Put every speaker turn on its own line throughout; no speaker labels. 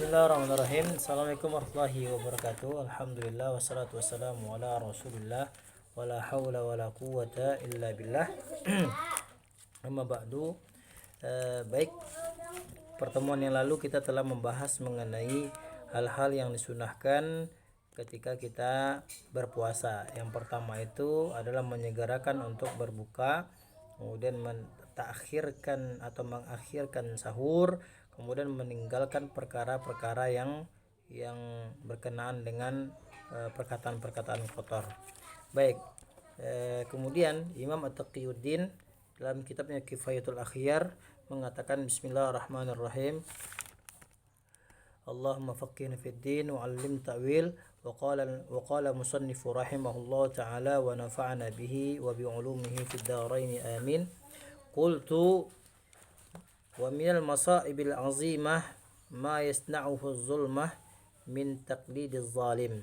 Bismillahirrahmanirrahim. Assalamualaikum warahmatullahi wabarakatuh. Alhamdulillah wassalatu wassalamu ala Rasulillah wala haula wala quwata illa billah. Amma ba'du. Baik, pertemuan yang lalu kita telah membahas mengenai hal-hal yang disunahkan ketika kita berpuasa. Yang pertama itu adalah menyegerakan untuk berbuka, kemudian mentakhirkan atau mengakhirkan sahur, kemudian meninggalkan perkara-perkara yang berkenaan dengan perkataan-perkataan kotor. Baik, kemudian Imam At-Taqiyuddin dalam kitabnya Kifayatul Akhyar mengatakan Bismillahirrahmanirrahim. Allahumma faqqihna fid din wa 'allim ta'wil wa qala musannifu rahimahullah ta'ala wa nafa'ana bihi wa bi 'ulumihi fid dharain amin. Qultu wa minal masaibil azimah ma yasna'uhu zulmah min taqlidiz zalim.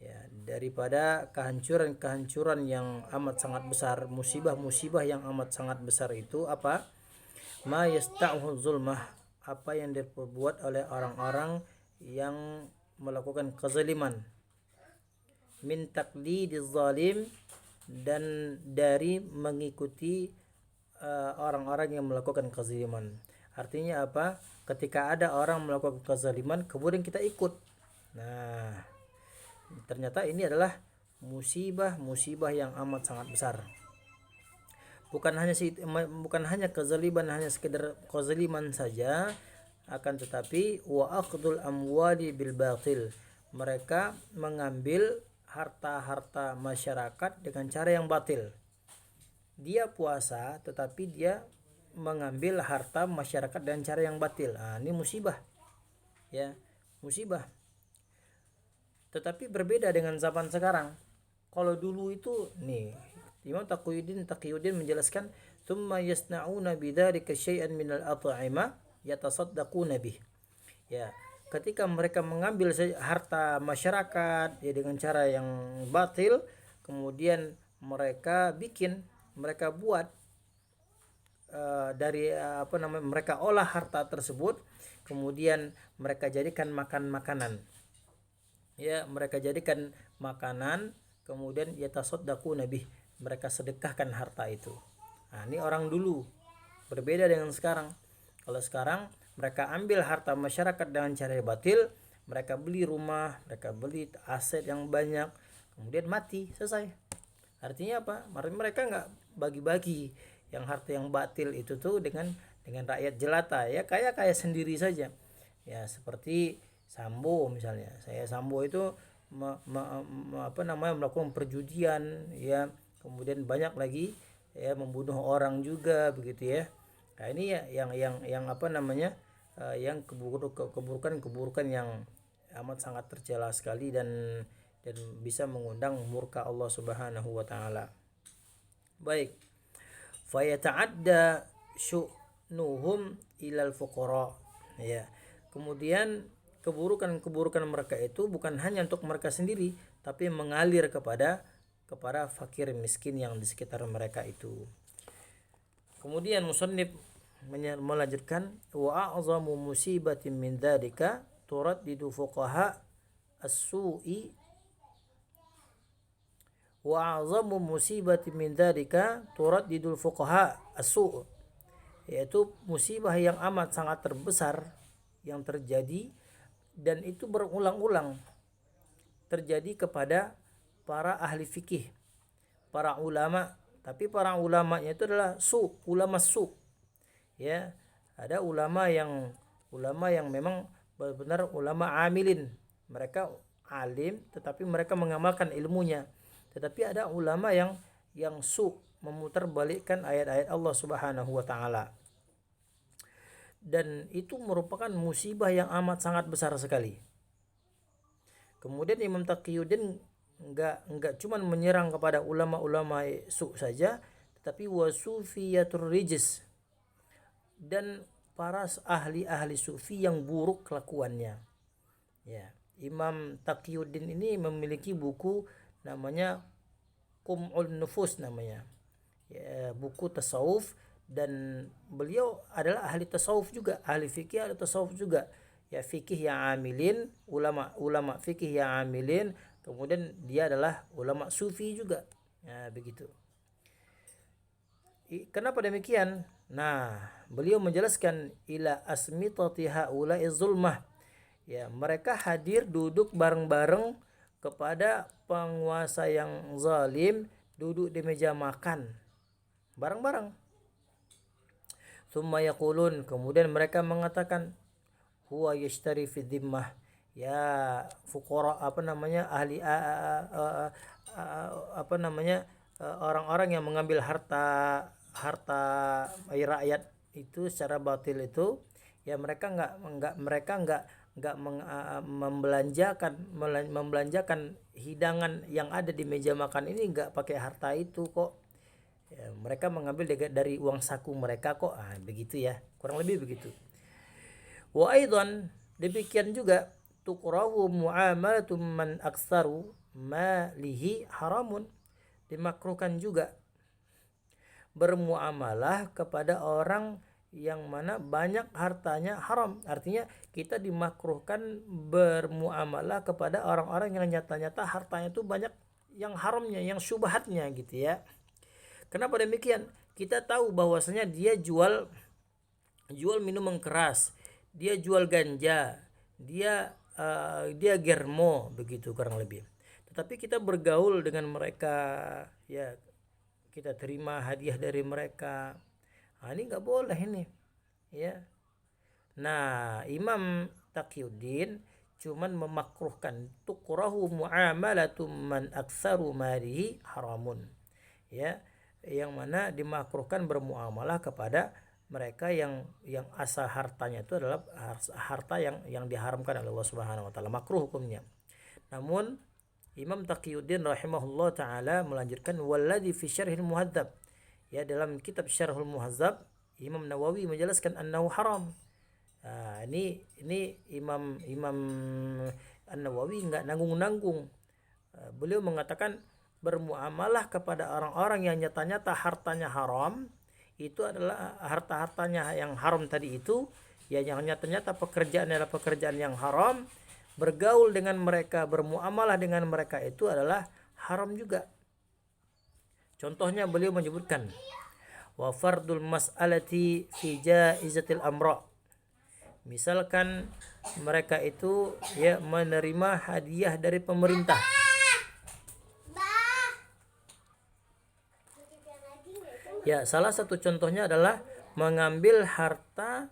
Ya, daripada kehancuran-kehancuran yang amat sangat besar, musibah-musibah yang amat sangat besar itu apa? Ma yasna'uhu zulmah, apa yang diperbuat oleh orang-orang yang melakukan kezaliman. Min taqlidiz zalim, dan dari mengikuti orang-orang yang melakukan kezaliman. Artinya apa? Ketika ada orang melakukan kezaliman kemudian kita ikut. Nah, ternyata ini adalah musibah yang amat sangat besar. Bukan hanya kezaliman, hanya sekedar kezaliman saja, akan tetapi wa akhdul amwali bil batil. Mereka mengambil harta-harta masyarakat dengan cara yang batil. Dia puasa tetapi dia mengambil harta masyarakat dengan cara yang batil. Ini musibah. Ya, musibah. Tetapi berbeda dengan zaman sekarang. Kalau dulu itu nih, Imam Taqiyuddin menjelaskan, "Tsumma yasna'una bidzalika syai'an minal at'imah yatasaddaquna bih." Ya, ketika mereka mengambil harta masyarakat ya dengan cara yang batil, kemudian mereka buat mereka olah harta tersebut, kemudian mereka jadikan makanan. Ya, mereka jadikan makanan, kemudian yatasaddaquna bih, mereka sedekahkan harta itu. Ini orang dulu, berbeda dengan sekarang. Kalau sekarang mereka ambil harta masyarakat dengan cara batil, mereka beli rumah, mereka beli aset yang banyak, kemudian mati, selesai. Artinya apa? Mereka nggak bagi-bagi yang harta yang batil itu tuh dengan rakyat jelata, ya kayak sendiri saja. Ya, seperti Sambo misalnya. Sambo itu melakukan perjudian, ya, kemudian banyak lagi ya membunuh orang juga begitu ya. Nah, ini ya yang keburukan yang amat sangat tercela sekali dan bisa mengundang murka Allah Subhanahu wa taala. Baik. Fa yata'adda syu'nuhum ilal fuqara. Ya. Kemudian keburukan mereka itu bukan hanya untuk mereka sendiri, tapi mengalir kepada fakir miskin yang di sekitar mereka itu. Kemudian musannif melanjutkan, wa a'zamu musibatin min dzalika turaddidu fuqaha as-su'i wa a'zamu musibati min dzalika turaddidul fuqaha as-su', yaitu musibah yang amat sangat terbesar yang terjadi dan itu berulang-ulang terjadi kepada para ahli fikih, para ulama, tapi para ulamanya itu adalah ulama su. Ya, ada ulama yang memang benar-benar ulama amilin, mereka alim tetapi mereka mengamalkan ilmunya. Tetapi ada ulama yang memutarbalikkan ayat-ayat Allah Subhanahu wa taala. Dan itu merupakan musibah yang amat sangat besar sekali. Kemudian Imam Taqiyuddin enggak cuma menyerang kepada ulama-ulama saja, tetapi wasufiyatur rijis, dan para ahli sufi yang buruk kelakuannya. Ya, Imam Taqiyuddin ini memiliki buku namanya Qum'ul Nufus namanya, ya, buku tasawuf, dan beliau adalah ahli tasawuf juga, ahli fikih, ahli tasawuf juga, ya fikih yang amilin, ulama fikih yang amilin, kemudian dia adalah ulama sufi juga. Nah, begitu. Kenapa demikian? Nah, beliau menjelaskan ila asmitati haula'i zulmah. Ya, mereka hadir duduk bareng-bareng kepada penguasa yang zalim, duduk di meja makan bareng-bareng. Tsumma yaqulun, kemudian mereka mengatakan huwa yashtari fi dhimmah, ya fuqara ahli orang-orang yang mengambil harta rakyat itu secara batil itu, ya mereka nggak membelanjakan hidangan yang ada di meja makan ini, nggak pakai harta itu kok. Ya, mereka mengambil dari uang saku mereka kok. Begitu ya, kurang lebih begitu. Wa aidan, demikian juga tuqrahu muamalatum man aktsaru malihi haramun, dimakruhkan juga bermuamalah kepada orang yang mana banyak hartanya haram. Artinya kita dimakruhkan bermuamalah kepada orang-orang yang nyata-nyata hartanya itu banyak yang haramnya, yang syubhatnya gitu ya. Kenapa demikian? Kita tahu bahwasanya dia jual minuman keras, dia jual ganja, dia germo, begitu kurang lebih. Tetapi kita bergaul dengan mereka, ya kita terima hadiah dari mereka. Ini nggak boleh ini, ya. Nah, Imam Taqiyuddin cuman memakruhkan tuqrahu muamalatum man aktsaru malihi haramun, ya, yang mana dimakruhkan bermuamalah kepada mereka yang asal hartanya itu adalah harta yang diharamkan oleh Allah Subhanahu wa taala, makruh hukumnya. Namun Imam Taqiyuddin rahimahullah taala melanjutkan walladzi fi syarhil muhadzab, ya dalam kitab Syarhul Muhadzab Imam Nawawi menjelaskan annahu haram. Ini Imam An-Nawawi enggak nanggung-nanggung. Beliau mengatakan bermuamalah kepada orang-orang yang nyata-nyata hartanya haram, itu adalah harta-hartanya yang haram tadi itu, ya yang nyata-nyata pekerjaan adalah pekerjaan yang haram, bergaul dengan mereka, bermuamalah dengan mereka itu adalah haram juga. Contohnya beliau menyebutkan wa fardul mas'alati fi jaizatil amra. Misalkan mereka itu ya menerima hadiah dari pemerintah. Ya, salah satu contohnya adalah mengambil harta,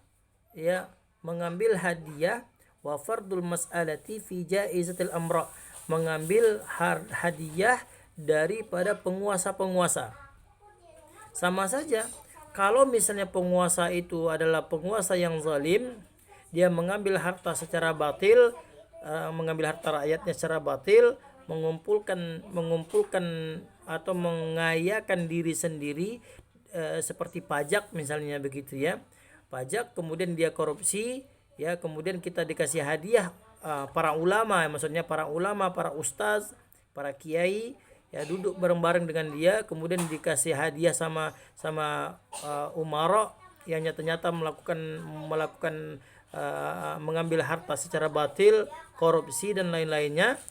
ya mengambil hadiah, wa fardul mas'alati fi jaizatil amra, mengambil hadiah daripada penguasa-penguasa. Sama saja kalau misalnya penguasa itu adalah penguasa yang zalim, dia mengambil harta secara batil, mengambil harta rakyatnya secara batil, mengumpulkan atau mengayakan diri sendiri, seperti pajak misalnya begitu ya. Pajak kemudian dia korupsi, ya kemudian kita dikasih hadiah para ulama, maksudnya para ulama, para ustaz, para kiai, ya duduk bareng-bareng dengan dia, kemudian dikasih hadiah sama umara yang nyata-nyata melakukan mengambil harta secara batil, korupsi dan lain-lainnya.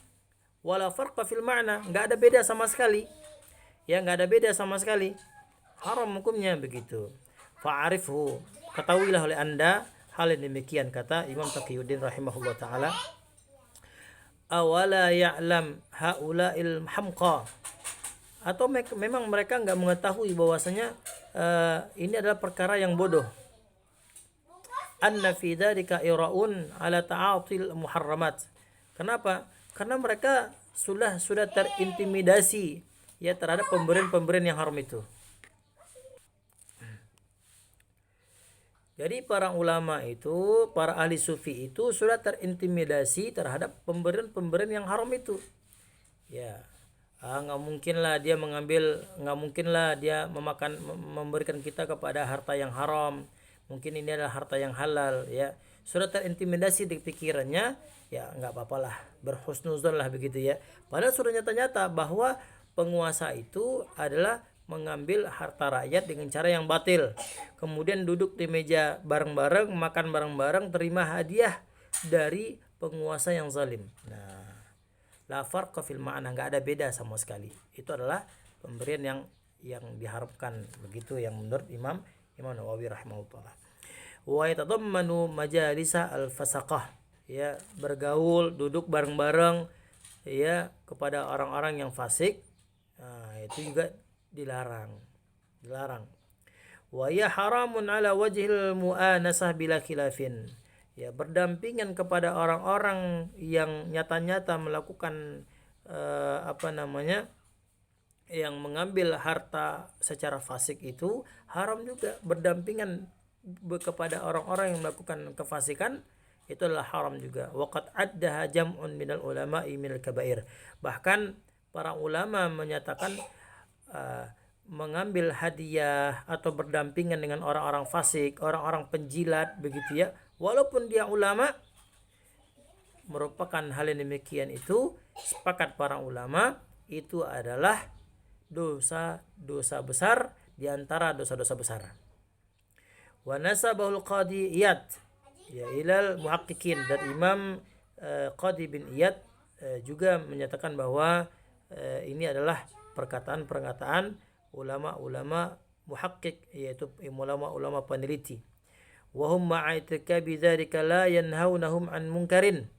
Wala farqa fil ma'na, enggak ada beda sama sekali. Ya, enggak ada beda sama sekali. Haram hukumnya begitu. Fa'arifhu, ketahuilah oleh Anda hal yang demikian, kata Imam Taqiyuddin rahimahullah taala. Awala ya'lam haula'il hamqa, atau memang mereka enggak mengetahui bahwasanya ini adalah perkara yang bodoh. Anna fi dzalika iraun ala ta'atil muharramat. Kenapa? Karena mereka sudah terintimidasi ya terhadap pemberian yang haram itu. Jadi para ulama itu, para ahli sufi itu sudah terintimidasi terhadap pemberian yang haram itu. Ya, nggak mungkinlah dia memberikan kita kepada harta yang haram. Mungkin ini adalah harta yang halal, ya. Sudah terintimidasi di pikirannya, ya nggak apa-apalah, berhusnuzon lah begitu ya. Padahal sudah nyata-nyata bahwa penguasa itu adalah mengambil harta rakyat dengan cara yang batil. Kemudian duduk di meja bareng-bareng, makan bareng-bareng, terima hadiah dari penguasa yang zalim. Nah, la farqa fil ma'na, enggak ada beda sama sekali. Itu adalah pemberian yang diharapkan, begitu yang menurut Imam Nawawi rahimahullah. Wa yatadammanu majalisa al-fasaqah, ya, bergaul, duduk bareng-bareng, ya, kepada orang-orang yang fasik. Nah, itu juga dilarang. Wa ya haramun ala wajhil mu'anasah bila khilafin, ya, berdampingan kepada orang-orang yang nyata-nyata melakukan yang mengambil harta secara fasik, itu haram juga. Berdampingan kepada orang-orang yang melakukan kefasikan itu adalah haram juga. Waqad addaha jam'un minal ulama'i minal kabair. Bahkan para ulama menyatakan mengambil hadiah atau berdampingan dengan orang-orang fasik, orang-orang penjilat, begitu ya, walaupun dia ulama, merupakan hal yang demikian itu sepakat para ulama itu adalah dosa besar di antara dosa-dosa besar. Wa nasabahul qadi Iyad, ya, ilal muhaqqiqin, dan Imam Qadi bin Iyad juga menyatakan bahwa ini adalah perkataan ulama-ulama muhaqqiq, yaitu ulama-ulama peneliti. Wa hum ma'a itikabi dzalika la yanhaunahum an munkarin,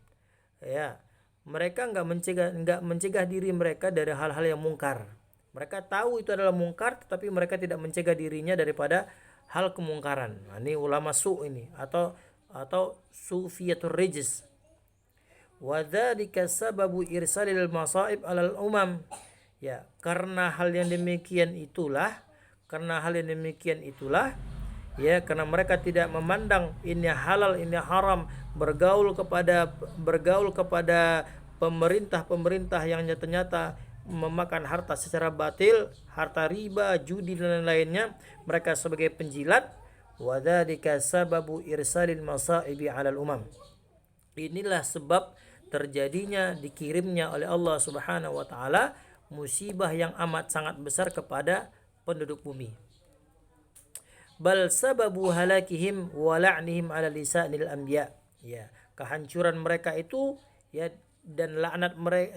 ya, mereka enggak mencegah diri mereka dari hal-hal yang mungkar. Mereka tahu itu adalah mungkar, tetapi mereka tidak mencegah dirinya daripada hal kemungkaran. Nah, ini ulama ini atau sufiyatur rijs. Wa dzalika sababu irsalil masaib alal umam, ya, karena hal yang demikian itulah, ya, karena mereka tidak memandang ini halal ini haram, bergaul kepada pemerintah yang nyata-nyata memakan harta secara batil, harta riba, judi dan lainnya, mereka sebagai penjilat. Wa dzalika sababu irsalil masaibi 'alal umam. Inilah sebab terjadinya, dikirimnya oleh Allah Subhanahu wa taala musibah yang amat sangat besar kepada penduduk bumi. Bal sababu halakihim wa la'nihim 'ala lisanil anbiya, ya, kehancuran mereka itu, ya, dan laknat mereka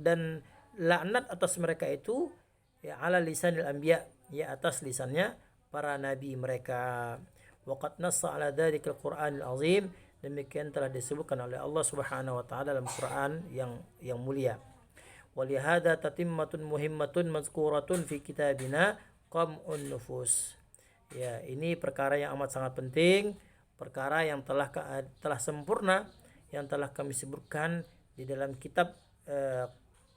dan laknat atas mereka itu, ya, 'ala lisanil anbiya, ya, atas lisannya para nabi mereka. Waqad nassa 'ala dzalikal Qur'anil azim, demikian telah disebutkan oleh Allah Subhanahu wa taala dalam Quran yang mulia. Walihada tatimmatun muhimmatun mazkuratun fi kitabina qam'un nufus, ya, ini perkara yang amat sangat penting, perkara yang telah sempurna, yang telah kami sebutkan di dalam kitab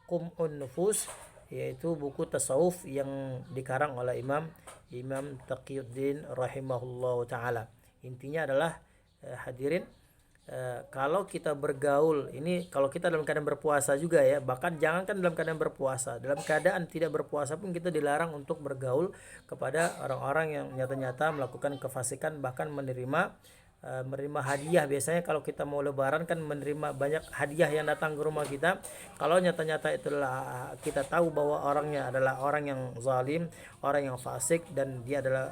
Qam'un Nufus, yaitu buku tasawuf yang dikarang oleh Imam Taqiyuddin rahimahullahu taala. Intinya adalah hadirin, kalau kita bergaul ini, kalau kita dalam keadaan berpuasa juga, ya, bahkan jangankan dalam keadaan berpuasa, dalam keadaan tidak berpuasa pun kita dilarang untuk bergaul kepada orang-orang yang nyata-nyata melakukan kefasikan, bahkan menerima hadiah. Biasanya kalau kita mau lebaran kan menerima banyak hadiah yang datang ke rumah kita. Kalau nyata-nyata itulah kita tahu bahwa orangnya adalah orang yang zalim, orang yang fasik, dan dia adalah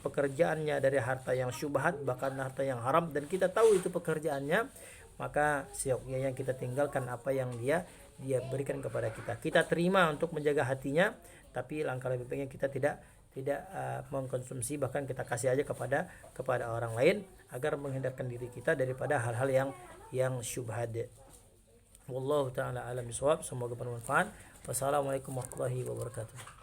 pekerjaannya dari harta yang syubhat, bahkan harta yang haram, dan kita tahu itu pekerjaannya, maka sioknya yang kita tinggalkan apa yang dia berikan kepada kita. Kita terima untuk menjaga hatinya, tapi langkah lebih baiknya kita tidak mengkonsumsi, bahkan kita kasih aja kepada orang lain agar menghindarkan diri kita daripada hal-hal yang syubhat. Wallahu taala alam bisawab. Semoga bermanfaat. Wassalamualaikum warahmatullahi wabarakatuh.